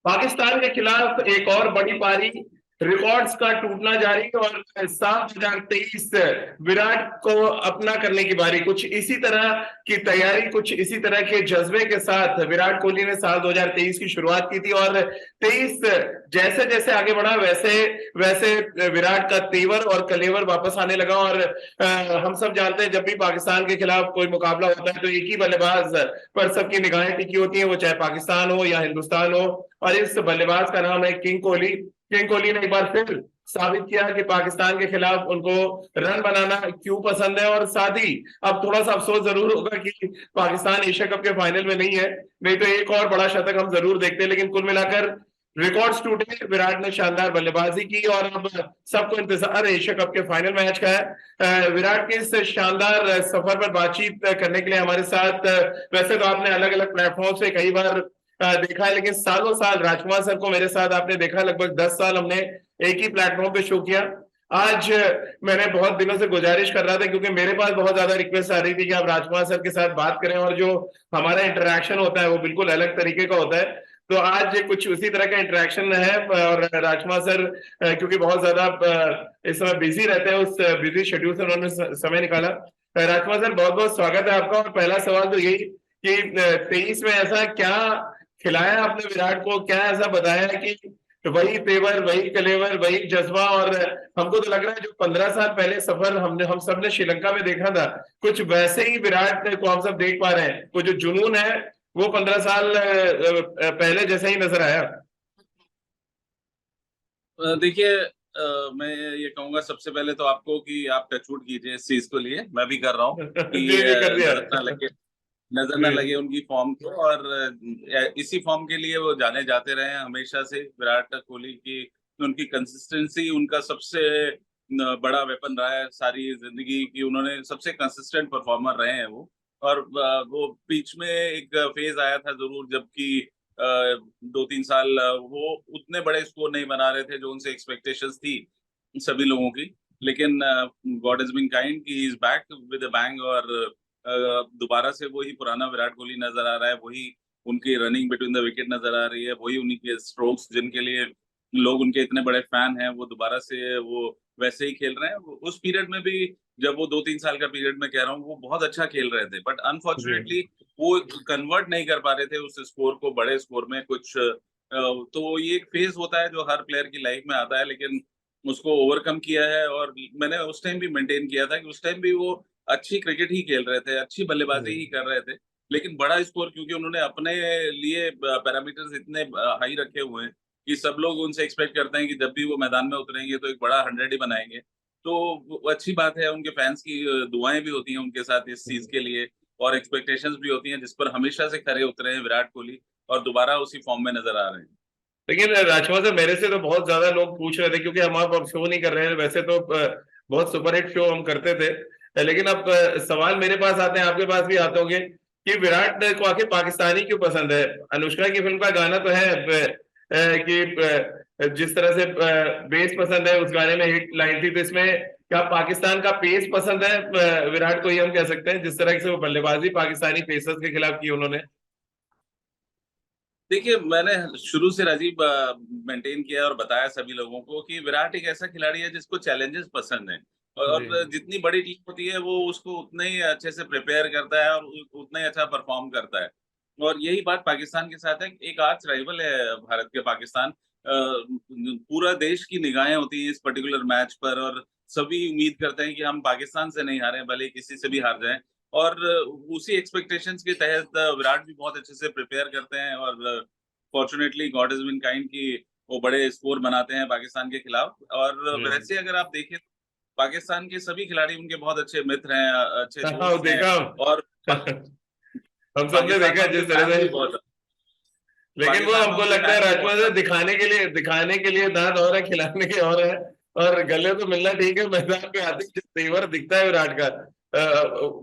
पाकिस्तान के खिलाफ एक और बड़ी पारी, रिकॉर्ड्स का टूटना जारी और 7,023 विराट को अपना करने की बारी। कुछ इसी तरह की तैयारी, कुछ इसी तरह के जज्बे के साथ विराट कोहली ने साल 2023 की शुरुआत की थी और 23 जैसे जैसे आगे बढ़ा वैसे वैसे विराट का तेवर और कलेवर वापस आने लगा। और हम सब जानते हैं जब भी पाकिस्तान के खिलाफ कोई मुकाबला होता है तो एक ही बल्लेबाज पर सबकी निगाहें टिकी होती हैं, वो चाहे पाकिस्तान हो या हिंदुस्तान हो, और इस बल्लेबाज का नाम है किंग कोहली। किंग कोहली ने एक बार फिर साबित किया कि पाकिस्तान के खिलाफ उनको रन बनाना क्यों पसंद है। और साथ ही अब थोड़ा सा अफसोस जरूर होगा कि पाकिस्तान एशिया कप के फाइनल में नहीं है, नहीं तो एक और बड़ा शतक हम जरूर देखते हैं। लेकिन कुल मिलाकर रिकॉर्ड्स टूटे, विराट ने शानदार बल्लेबाजी की और अब सबको इंतजार एशिया कप के फाइनल मैच का है। विराट के इस शानदार सफर पर बातचीत करने के लिए हमारे साथ, वैसे तो आपने अलग अलग प्लेटफॉर्म से कई बार देखा है, लेकिन सालों साल राजकुमार सर को मेरे साथ आपने देखा, लगभग 10 साल हमने एक ही प्लेटफॉर्म पे शो किया। आज मैंने बहुत दिनों से गुजारिश कर रहा था, क्योंकि मेरे पास बहुत ज्यादा रिक्वेस्ट आ रही थी कि आप राजकुमार सर के साथ बात करें, और जो हमारा इंटरेक्शन होता है वो बिल्कुल अलग तरीके का होता है। तो आज कुछ उसी तरह का इंटरेक्शन है। और राजकुमार सर क्योंकि बहुत ज्यादा इस समय बिजी रहते हैं, उस बिजी शेड्यूल से उन्होंने समय निकाला। राजकुमार सर, बहुत बहुत स्वागत है आपका। और पहला सवाल तो यही कि 23 में ऐसा क्या खिलाया आपने विराट को, क्या ऐसा बताया है कि वही तेवर, वही कलेवर, वही जज्बा। और हमको तो लग रहा है जो 15 साल पहले सफर हम सब ने श्रीलंका में देखा था, कुछ वैसे ही विराट को हम सब देख पा रहे हैं। वो जो जुनून है वो 15 साल पहले जैसा ही नजर आया। देखिए, मैं ये कहूंगा सबसे पहले तो आपको कि आप टचवुड कीजिए इस चीज को लिए, मैं भी कर रहा हूँ जी कि जी, कर दिया। नजर ना लगे उनकी फॉर्म को। और इसी फॉर्म के लिए वो जाने जाते रहे हैं हमेशा से। विराट कोहली की उनकी कंसिस्टेंसी उनका सबसे बड़ा वेपन रहा है सारी जिंदगी की। उन्होंने सबसे कंसिस्टेंट परफॉर्मर रहे हैं वो। और वो बीच में एक फेज आया था जरूर, जबकि 2-3 साल वो उतने बड़े स्कोर नहीं बना रहे थे जो उनसे एक्सपेक्टेशंस थी सभी लोगों की। लेकिन गॉड इज बीन काइंड कि he is back with a bang. और दोबारा से वही पुराना विराट कोहली नजर आ रहा है। वही उनकी रनिंग बिटवीन द विकेट नजर आ रही है। वही उनके स्ट्रोक्स जिनके लिए लोग उनके इतने बड़े फैन हैं, वो दोबारा से वो वैसे ही खेल रहे हैं। उस पीरियड में भी, जब वो 2-3 साल का पीरियड में कह रहा हूँ, वो बहुत अच्छा खेल रहे थे। बट जी अनफॉर्चुनेटली वो कन्वर्ट नहीं कर पा रहे थे उस स्कोर को बड़े स्कोर में। कुछ तो ये एक फेज होता है जो हर प्लेयर की लाइफ में आता है, लेकिन उसको ओवरकम किया है। और मैंने उस टाइम भी मेंटेन किया था कि उस टाइम भी वो अच्छी क्रिकेट ही खेल रहे थे, अच्छी बल्लेबाजी ही कर रहे थे। लेकिन बड़ा स्कोर, क्योंकि उन्होंने अपने लिए पैरामीटर्स इतने हाई रखे हुए हैं कि सब लोग उनसे एक्सपेक्ट करते हैं कि जब भी वो मैदान में उतरेंगे तो एक बड़ा 100 ही बनाएंगे। तो वो अच्छी बात है, उनके फैंस की दुआएं भी होती हैं उनके साथ इस चीज के लिए, और एक्सपेक्टेशंस भी होती हैं जिस पर हमेशा से खरे उतरे हैं विराट कोहली, और दोबारा उसी फॉर्म में नजर आ रहे हैं। लेकिन राजकुमार सर, मेरे से तो बहुत ज्यादा लोग पूछ रहे थे, क्योंकि हम अब शो नहीं कर रहे हैं, वैसे तो बहुत सुपरहिट शो हम करते थे, लेकिन अब सवाल मेरे पास आते हैं, आपके पास भी आते होंगे कि विराट को आखिर पाकिस्तानी क्यों पसंद है। अनुष्का की फिल्म का गाना तो है कि जिस तरह से बेस पसंद है, उस गाने में हिट लाइन थी, तो इसमें क्या पाकिस्तान का पेस पसंद है विराट को, ये हम कह सकते हैं, जिस तरह से वो बल्लेबाजी पाकिस्तानी पेसर्स के खिलाफ की उन्होंने। देखिए, मैंने शुरू से राजीव मेंटेन किया और बताया सभी लोगों को कि विराट एक ऐसा खिलाड़ी है जिसको चैलेंजेस पसंद है। जी और जितनी बड़ी टीम होती है वो उसको उतने ही अच्छे से प्रिपेयर करता है और उतना ही अच्छा परफॉर्म करता है। और यही बात पाकिस्तान के साथ है। एक आर्च राइवल है भारत के पाकिस्तान। पूरा देश की निगाहें होती हैं इस पर्टिकुलर मैच पर, और सभी उम्मीद करते हैं कि हम पाकिस्तान से नहीं हारें, भले किसी से भी हार जाएं। और उसी एक्सपेक्टेशंस के तहत विराट भी बहुत अच्छे से प्रिपेयर करते हैं। और fortunately God is been kind कि वो बड़े स्कोर बनाते हैं पाकिस्तान के खिलाफ। और हम्म। वैसे अगर आप देखें तो पाकिस्तान के सभी खिलाड़ी उनके बहुत अच्छे मित्र हैं, अच्छे हाँ, दोस्त हैं। देखा। और हम सबने पाकिस्तान में देखा उनके जिस तरह फैंस से। भी बहुत लेकिन वो पाकिस्तान में हमको उनके लगता है फैंस भी राजकुमार बहुत सर, दिखाने के लिए दांत और है, खिलाने के और है। और गले तो मिलना ठीक है, मैदान पे आते ही जो तेवर दिखता है विराट का,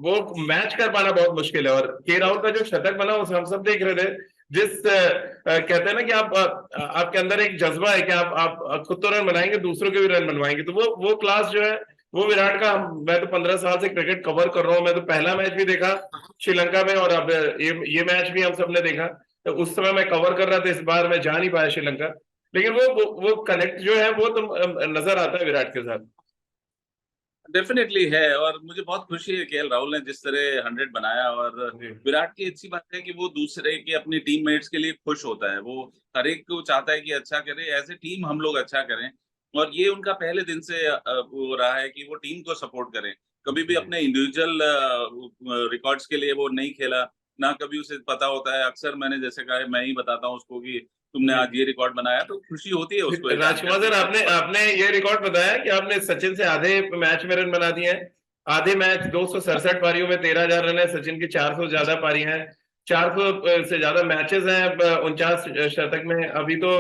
वो मैच कर पाना बहुत मुश्किल है। और के राहुल का जो शतक बना उसे हम सब देख रहे थे। जिस कहते हैं ना कि आप आपके अंदर एक जज्बा है कि आप खुद तो रन बनाएंगे, दूसरों के भी रन बनवाएंगे, तो वो क्लास जो है वो विराट का। मैं तो 15 साल से क्रिकेट कवर कर रहा हूँ, मैं तो पहला मैच भी देखा श्रीलंका में, और अब ये मैच भी हम सबने देखा। तो उस समय मैं कवर कर रहा था, इस बार मैं जा नहीं पाया श्रीलंका, लेकिन वो कनेक्ट जो है वो तो नजर आता है विराट के साथ। डेफिनेटली है, और मुझे बहुत खुशी है केएल राहुल ने जिस तरह 100 बनाया। और जी विराट की अच्छी बात है कि वो दूसरे के अपनी टीममेट्स के लिए खुश होता है, वो हर एक को चाहता है कि अच्छा करे, एज ए टीम हम लोग अच्छा करें। और ये उनका पहले दिन से वो रहा है कि वो टीम को सपोर्ट करें। कभी भी जी। अपने इंडिविजुअल रिकॉर्ड्स के लिए वो नहीं खेला, ना कभी उसे पता होता है। अक्सर मैंने जैसे कहा है, मैं ही बताता हूँ उसको कि तुमने जी आज ये रिकॉर्ड बनाया, तो खुशी होती है उसको ये जान राजकुमार करके सर, कि आपने अच्छा। आपने ये रिकॉर्ड बताया कि आपने सचिन से आधे मैच में रन बना दिए हैं। आधे मैच 267 पारियों में 13,000 रन है, सचिन की 400 ज्यादा पारियां हैं, 400 से ज्यादा मैचेस हैं 49 शतक में। अभी तो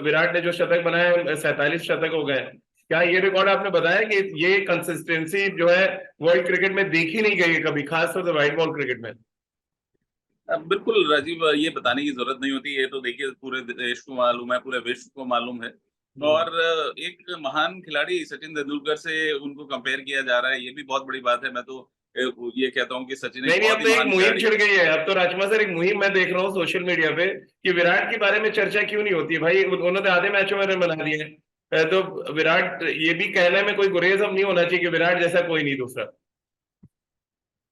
विराट ने जो शतक बनाए 47 शतक हो गए। क्या ये रिकॉर्ड आपने बताया कि ये कंसिस्टेंसी जो है वर्ल्ड क्रिकेट में देखी नहीं गई है कभी, खासतौर से व्हाइट बॉल क्रिकेट में? बिल्कुल राजीव, ये बताने की जरूरत नहीं होती, ये तो देखिए पूरे देश को मालूम है, पूरे विश्व को मालूम है। हम्म। और एक महान खिलाड़ी सचिन तेंदुलकर से उनको कंपेयर किया जा रहा है, ये भी बहुत बड़ी बात है। मैं तो ये कहता हूँ कि सचिन एक नहीं नहीं, बहुत अब ही तो एक महान मुहिम खिलाड़ी छिड़ है। गई है। अब तो राजकुमार सर एक मुहिम मैं देख रहा हूँ सोशल मीडिया पे कि विराट के बारे में चर्चा क्यों नहीं होती भाई, उन्होंने आधे मैचों में रन बना दिए हैं। तो विराट, ये भी कहने में कोई गुरेज अब नहीं होना चाहिए कि विराट जैसा कोई नहीं दूसरा।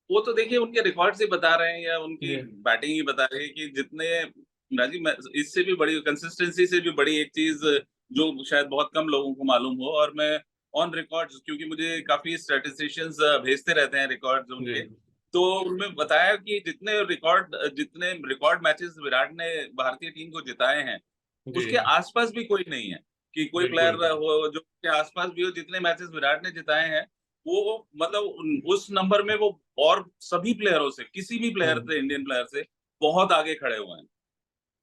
वो तो देखिए उनके रिकॉर्ड से बता रहे हैं या उनकी जी बैटिंग ही बता रही है कि जितने राजीव, इससे भी बड़ी कंसिस्टेंसी से भी बड़ी एक चीज जो शायद बहुत कम लोगों को मालूम हो, और मैं ऑन रिकॉर्ड, क्योंकि मुझे काफी स्टैटिस्टिशियंस भेजते रहते हैं रिकॉर्ड्स जी उनके, तो उनमें बताया कि जितने रिकॉर्ड मैचेस विराट ने भारतीय टीम को जिताए हैं, जी। उसके आसपास भी कोई नहीं है। कि कोई प्लेयर बिल्कुल। हो जो के आसपास भी हो, जितने मैचेस विराट ने जिताए हैं, वो मतलब उस नंबर में वो और सभी प्लेयरों से, किसी भी प्लेयर हम्म। से, इंडियन प्लेयर से बहुत आगे खड़े हुए हैं।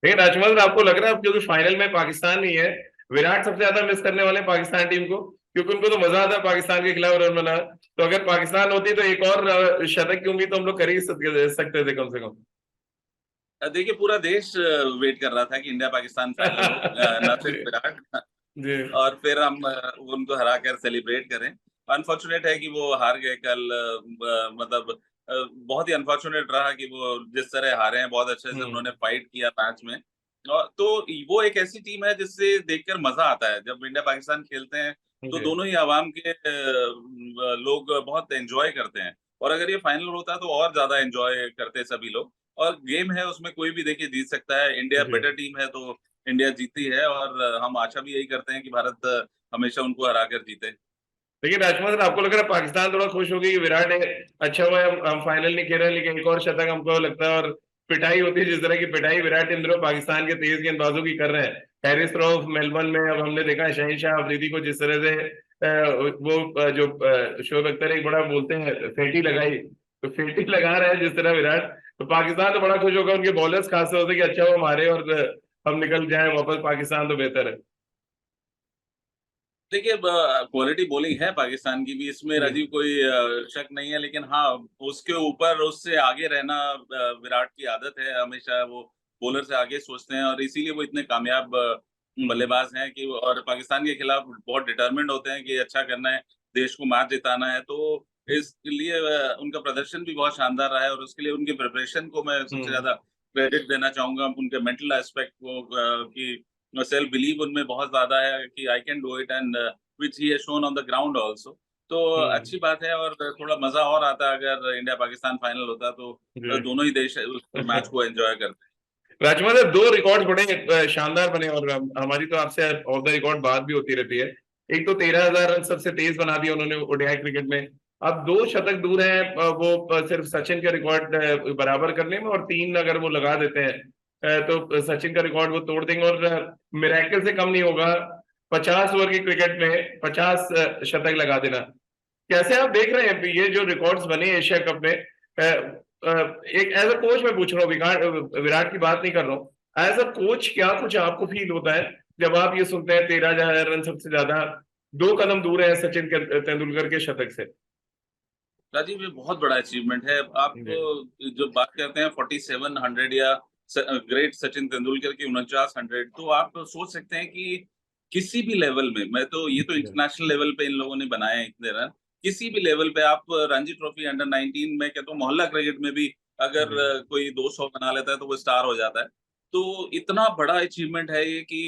लेकिन राजकुमार, आपको लग रहा है अब क्योंकि फाइनल में पाकिस्तान नहीं है, विराट सबसे ज्यादा मिस करने वाले पाकिस्तान टीम को? क्योंकि उनको तो मजा आता है पाकिस्तान के खिलाफ रन बना, तो अगर पाकिस्तान होती तो एक और शतक की उम्मीद तो हम लोग कर ही सकते थे कम से कम। देखिए पूरा देश वेट कर रहा था कि इंडिया पाकिस्तान फाइनल हो, ना सिर्फ जी विराट। जी और फिर हम उनको हरा कर सेलिब्रेट करें। अनफॉर्चुनेट है कि वो हार गए कल, मतलब बहुत ही अनफॉर्चुनेट रहा कि वो जिस तरह हारे हैं। बहुत अच्छे से हम्म। उन्होंने फाइट किया मैच में। और तो वो एक ऐसी टीम है जिससे देखकर मजा आता है, जब इंडिया पाकिस्तान खेलते हैं तो जी। दोनों ही आवाम के लोग बहुत एंजॉय करते हैं। और अगर ये फाइनल होता तो और ज्यादा एंजॉय करते सभी लोग। और गेम है, उसमें कोई भी देखिए जीत सकता है। इंडिया जी। बेटर टीम है तो इंडिया जीती है, और हम आशा भी यही करते हैं कि भारत हमेशा उनको हरा कर जीते। लेकिन राजकुमार सर, आपको लग रहा है पाकिस्तान थोड़ा खुश होगी कि विराट है, अच्छा हुआ है हम फाइनल नहीं खेल रहे हैं, लेकिन एक और शतक हमको लगता है, और पिटाई होती है जिस तरह की पिटाई विराट इन दिनों पाकिस्तान के तेज गेंदबाजों की कर रहे हैं, हैरिस रऊफ मेलबर्न में, अब हमने देखा है शहनशाह अफरीदी को जिस तरह से वो जो शोएब अख्तर एक बड़ा बोलते हैं फेटी लगाई, तो फेटी लगा रहे हैं जिस तरह विराट, तो पाकिस्तान तो बड़ा खुश होगा उनके बॉलर्स खासतौर से कि अच्छा वो मारे और हम निकल जाए वापस पाकिस्तान तो बेहतर है। देखिए क्वालिटी बॉलिंग है पाकिस्तान की भी, इसमें जी राजीव कोई शक नहीं है। लेकिन हाँ, उसके ऊपर उससे आगे रहना विराट की आदत है, हमेशा वो बॉलर से आगे सोचते हैं, और इसीलिए वो इतने कामयाब बल्लेबाज हैं कि और पाकिस्तान के खिलाफ बहुत डिटरमिन्ड होते हैं कि अच्छा करना है, देश को मैच जिताना है। तो इसलिए उनका प्रदर्शन भी बहुत शानदार रहा है, और उसके लिए उनके प्रिपरेशन को मैं सबसे हम्म ज्यादा क्रेडिट देना चाहूंगा, उनके मेंटल एस्पेक्ट को, कि सेल्फ बिलीव उनमें बहुत ज्यादा है कि I can do it, and which he has shown on the ground also. तो हम्म। अच्छी बात है, और थोड़ा मजा और आता अगर इंडिया पाकिस्तान फाइनल होता तो जी दोनों ही देश उस मैच को एंजॉय करते। राजकुमार सर, दो रिकॉर्ड बड़े शानदार बने, और हमारी तो आपसे ऑफ द रिकॉर्ड बात भी होती रहती है। एक तो 13,000 रन सबसे तेज बना दिया उन्होंने ओडीआई क्रिकेट में, अब दो शतक दूर हैं वो सिर्फ सचिन के रिकॉर्ड बराबर करने में, और तीन अगर वो लगा देते हैं तो सचिन का रिकॉर्ड वो तोड़ देंगे, और मिरेकल से कम नहीं होगा 50 ओवर के क्रिकेट में 50 शतक लगा देना। कैसे आप देख रहे हैं ये जो रिकॉर्ड्स बने एशिया कप में? एक एज अ कोच मैं पूछ रहा हूँ, विराट की बात नहीं कर रहा हूँ, एज अ कोच क्या कुछ आपको फील होता है जब आप ये सुनते हैं 13,000 रन सबसे ज्यादा, 2 कदम दूर है सचिन तेंदुलकर के शतक से? राजीव, ये बहुत बड़ा अचीवमेंट है। आप जी जो बात करते हैं 4700 या ग्रेट सचिन तेंदुलकर की 4900, तो आप सोच सकते हैं कि किसी भी लेवल में, मैं तो ये तो जी इंटरनेशनल लेवल पे इन लोगों ने बनाए हैं इतने रन, किसी भी लेवल पे आप रणजी ट्रॉफी अंडर 19 में कहता हूँ, मोहल्ला क्रिकेट में भी अगर कोई 200 बना लेता है तो वो स्टार हो जाता है। तो इतना बड़ा अचीवमेंट है ये कि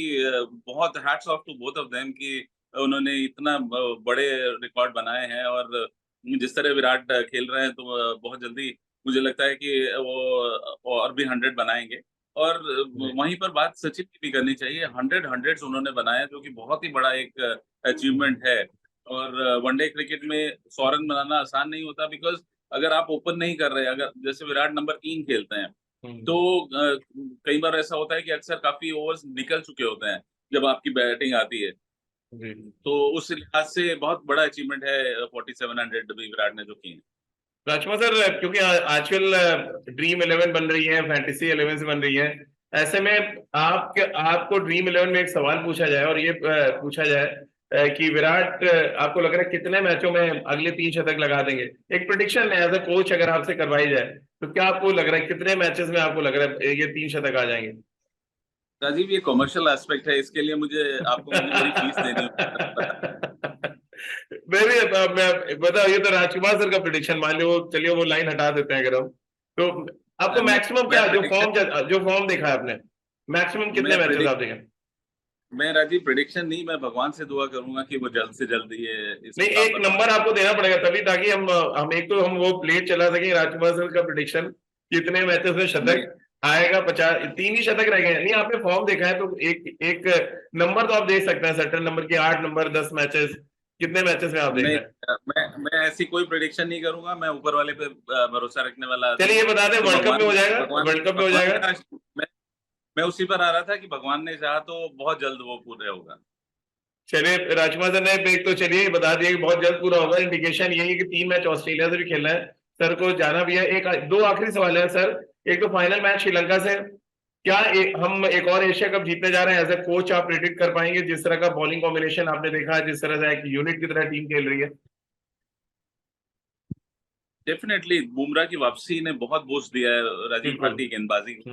बहुत hats off to both of them कि उन्होंने इतना बड़े रिकॉर्ड बनाए हैं, और जिस तरह विराट खेल रहे हैं तो बहुत जल्दी मुझे लगता है कि वो और भी 100 बनाएंगे। और वहीं पर बात सचिन की भी करनी चाहिए, 100 उन्होंने बनाया, जो कि बहुत ही बड़ा एक अचीवमेंट है। और वनडे क्रिकेट में 100 रन बनाना आसान नहीं होता, बिकॉज अगर आप ओपन नहीं कर रहे, अगर जैसे विराट नंबर 3 खेलते हैं, तो कई बार ऐसा होता है कि अक्सर काफी ओवर्स निकल चुके होते हैं जब आपकी बैटिंग आती है। तो उस लिहाज से बहुत बड़ा अचीवमेंट है 4700 भी विराट ने जो की है। राजकुमार सर, क्योंकि आजकल ड्रीम 11 बन रही है, फैंटेसी 11 से बन रही है, ऐसे में आपको ड्रीम 11 में एक सवाल पूछा जाए और ये पूछा जाए कि विराट आपको लग रहा है कितने मैचों में अगले 3 शतक लगा देंगे? एक प्रेडिक्शन एज अ कोच अगर आपसे करवाई जाए तो क्या आपको लग रहा है कितने मैचेस में आपको लग रहा है ये 3 शतक आ जाएंगे? राजीव, ये कमर्शियल एस्पेक्ट है, इसके लिए आपको मुझे बड़ी फीस देनी होगी। मैं बताओ, ये तो राजकुमार सर का प्रेडिक्शन मान लो, चलिए वो लाइन हटा देते हैं अगर हम, तो आपको मैक्सिमम क्या जो फॉर्म देखा है आपने, मैक्सिमम कितने मैचेस आप देखें? मैं राजीव प्रेडिक्शन नहीं, मैं भगवान से दुआ करूंगा कि वो जल्द से जल्द ये नहीं, एक नंबर आपको देना पड़ेगा तभी, ताकि हम एक तो हम वो प्लेट चला सके राजकुमार सर का प्रेडिक्शन कितने मैचेस में शतक आएगा। 50 3 ही शतक रह गए। नहीं, आपने फॉर्म देखा है तो एक नंबर तो आप दे सकते हैं, सर्टेन नंबर की 8 नंबर 10 मैचेस, कितने मैचेस में आप देख रहे हैं? मैं ऐसी कोई प्रेडिक्शन नहीं करूंगा, मैं ऊपर वाले पे भरोसा रखने वाला। चलिए ये बता दें, वर्ल्ड कप में हो जाएगा, वर्ल्ड कप में हो जाएगा। मैं उसी पर आ रहा था कि भगवान ने चाहा तो बहुत जल्द वो पूरा होगा। चलिए राजकुमार सर ने एक तो चलिए बता दिया कि बहुत जल्द पूरा होगा। इंडिकेशन यही है कि 3 मैच ऑस्ट्रेलिया से भी खेलना है, सर को जाना भी है। दो आखिरी सवाल है सर। एक तो फाइनल मैच श्रीलंका से, क्या हम एक और एशिया कप जीतने जा रहे हैं? एज ए कोच आप प्रेडिक्ट कर पाएंगे, जिस तरह का बॉलिंग कॉम्बिनेशन आपने देखा है, जिस तरह से एक यूनिट की तरह टीम खेल रही है? डेफिनेटली बुमराह की वापसी ने बहुत बूस्ट दिया है राजीव भारतीय गेंदबाजी को।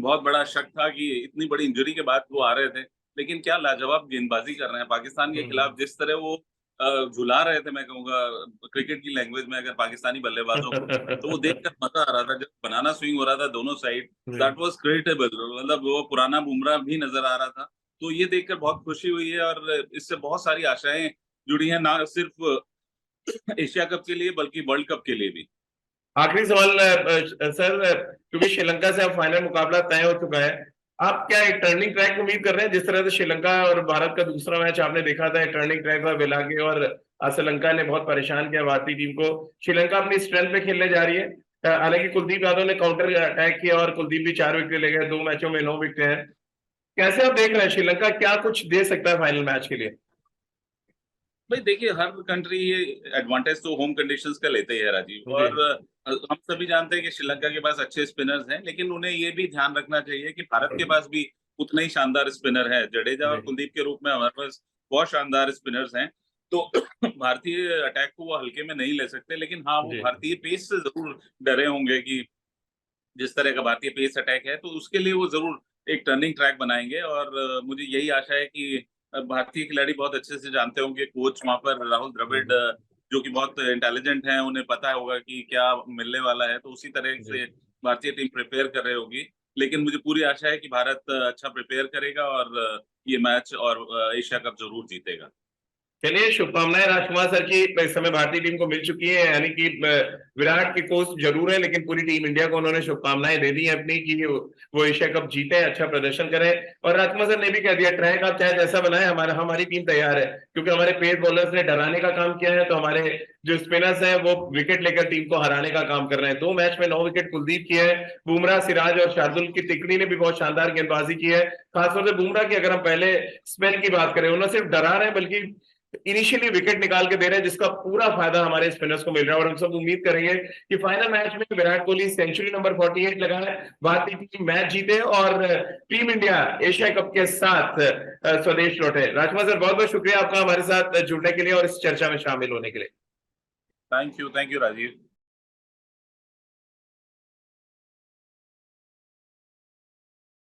बहुत बड़ा शक था कि इतनी बड़ी इंजरी के बाद वो आ रहे थे, लेकिन क्या लाजवाब गेंदबाजी कर रहे हैं पाकिस्तान के खिलाफ। जिस तरह वो झुला रहे थे, मैं कहूंगा क्रिकेट की लैंग्वेज में अगर पाकिस्तानी बल्लेबाजों को, तो वो देखकर मजा आ रहा था। जब बनाना स्विंग हो रहा था दोनों साइड, दैट वाज क्रेडिटेबल। मतलब वो पुराना बुमराह भी नजर आ रहा था। तो ये देखकर बहुत खुशी हुई है, और इससे बहुत सारी आशाएं जुड़ी हैं, ना सिर्फ एशिया कप के लिए बल्कि वर्ल्ड कप के लिए भी। आखिरी सवाल सर, क्योंकि श्रीलंका से अब फाइनल मुकाबला तय हो चुका है, आप क्या एक टर्निंग ट्रैक उम्मीद कर रहे हैं? जिस तरह से श्रीलंका और भारत का दूसरा मैच आपने देखा था, टर्निंग ट्रैक था, बेलागे और श्रीलंका ने बहुत परेशान किया भारतीय टीम को। श्रीलंका अपनी स्ट्रेंथ पे खेलने जा रही है। हालांकि कुलदीप यादव ने काउंटर अटैक किया और कुलदीप भी 4 विकेट ले गए, 2 मैचों में 9 विकेट हैं। कैसे आप देख रहे हैं श्रीलंका क्या कुछ दे सकता है फाइनल मैच के लिए? भाई देखिए, हर कंट्री ये एडवांटेज तो होम कंडीशंस का लेते ही है राजीव, और हम सभी जानते हैं कि श्रीलंका के पास अच्छे स्पिनर्स हैं, लेकिन उन्हें ये भी ध्यान रखना चाहिए कि भारत के पास भी उतना ही शानदार स्पिनर है। जडेजा और कुलदीप के रूप में हमारे पास बहुत शानदार स्पिनर्स हैं। तो भारतीय अटैक को वो हल्के में नहीं ले सकते, लेकिन हाँ, वो भारतीय पेस से जरूर डरे होंगे कि जिस तरह का भारतीय पेस अटैक है, तो उसके लिए वो जरूर एक टर्निंग ट्रैक बनाएंगे। और मुझे यही आशा है कि भारतीय खिलाड़ी बहुत अच्छे से जानते होंगे, कोच वहां पर राहुल द्रविड़ जो कि बहुत इंटेलिजेंट हैं, उन्हें पता होगा कि क्या मिलने वाला है, तो उसी तरह से भारतीय टीम प्रिपेयर कर रही होगी। लेकिन मुझे पूरी आशा है कि भारत अच्छा प्रिपेयर करेगा और ये मैच और एशिया कप जरूर जीतेगा। चलिए, शुभकामनाएं राजकुमार सर की इस समय भारतीय टीम को मिल चुकी है, यानी कि विराट की कोच जरूर है, लेकिन पूरी टीम इंडिया को उन्होंने शुभकामनाएं दे दी है अपनी कि वो एशिया कप जीते, अच्छा प्रदर्शन करें। और राजकुमार सर ने भी कह दिया, ट्रैक आप चाहे जैसा बनाए, हमारी टीम तैयार है, क्योंकि हमारे पेस बॉलर्स ने डराने का काम किया है, तो हमारे जो स्पिनर्स हैं वो विकेट लेकर टीम को हराने का काम कर रहे हैं। 2 मैच में 9 विकेट कुलदीप की है। बुमराह, सिराज और शार्दुल की तिकड़ी ने भी बहुत शानदार गेंदबाजी की है। खासतौर से बुमराह की अगर हम पहले स्पेल की बात करें, उन्होंने सिर्फ डरा रहे हैं बल्कि इनिशियली विकेट निकाल के दे रहे हैं, जिसका पूरा फायदा हमारे स्पिनर्स को मिल रहा है। और हम सब उम्मीद करेंगे कि फाइनल मैच में विराट कोहली सेंचुरी नंबर 48 लगाए, भारतीय टीम मैच जीते और टीम इंडिया एशिया कप के साथ स्वदेश लौटे। राजकुमार सर, बहुत बहुत शुक्रिया आपका हमारे साथ जुड़ने के लिए और इस चर्चा में शामिल होने के लिए। Thank you Rajiv.